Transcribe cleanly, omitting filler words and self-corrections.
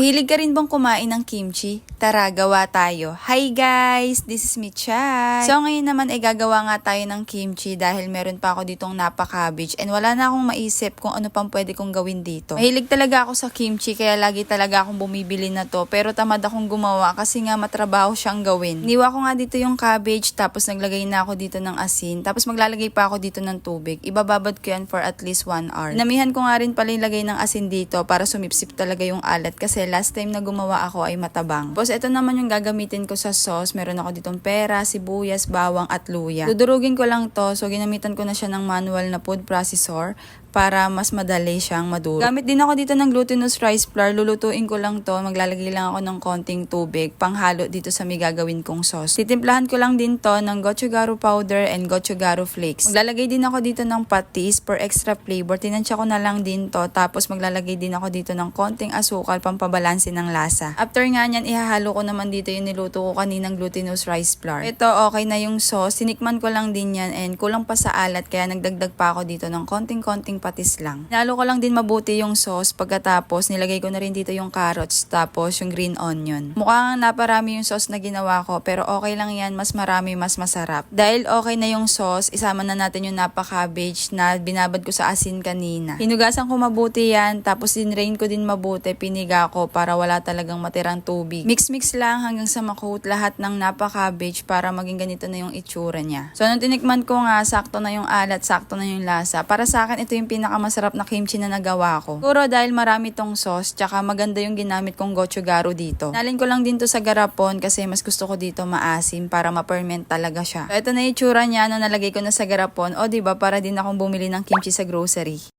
Mahilig ka rin bang kumain ng kimchi? Tara, gawa tayo. Hi guys! This is Michay. So ngayon naman ay gagawa nga tayo ng kimchi dahil meron pa ako ditong napa-cabbage and wala na akong maisip kung ano pang pwede kong gawin dito. Mahilig talaga ako sa kimchi kaya lagi talaga akong bumibili na to pero tamad akong gumawa kasi nga matrabaho siyang gawin. Niwa ko nga dito yung cabbage tapos naglagay na ako dito ng asin tapos maglalagay pa ako dito ng tubig. Ibababad ko yan for at least 1 hour. Namihan ko nga rin pala ilagay ng asin dito para sumipsip talaga yung alat kasi last time na gumawa ako ay matabang. Tapos ito naman yung gagamitin ko sa sauce. Meron ako ditong pera, sibuyas, bawang at luya. Dudurugin ko lang to so ginamitan ko na siya ng manual na food processor para mas madali siyang maduro. Gamit din ako dito ng glutinous rice flour. Lulutuin ko lang to. Maglalagay lang ako ng konting tubig panghalo dito sa may gagawin kong sauce. Titimplahan ko lang din to ng gochugaru powder and gochugaru flakes. Maglalagay din ako dito ng patis for extra flavor. Tinansya ko na lang din to. Tapos maglalagay din ako dito ng konting asukal pampabalansin ng lasa. After nga nyan, ihahalo ko naman dito yung niluto ko kaninang glutinous rice flour. Ito, okay na yung sauce. Sinikman ko lang din yan and kulang pa sa alat kaya nagdagdag pa ako dito ng konting patis lang. Nalo ko lang din mabuti yung sauce pagkatapos nilagay ko na rin dito yung carrots tapos yung green onion. Mukhang naparami yung sauce na ginawa ko pero okay lang yan, mas marami mas masarap. Dahil okay na yung sauce, isama na natin yung napa-cabbage na binabad ko sa asin kanina. Hinugasan ko mabuti yan tapos dinrain ko din mabuti, piniga ko para wala talagang matirang tubig. Mix lang hanggang sa makoat lahat ng napa-cabbage para maging ganito na yung itsura niya. So nung tinikman ko nga, sakto na yung alat, sakto na yung lasa. Para sa akin, ito yung pinakamasarap na kimchi na nagawa ko. Siguro dahil marami tong sauce, tsaka maganda yung ginamit kong gochugaru dito. Nalin ko lang din to sa garapon kasi mas gusto ko dito maasim para ma-ferment talaga siya. So ito na yung itsura niya nung nalagay ko na sa garapon. O diba, para din akong bumili ng kimchi sa grocery.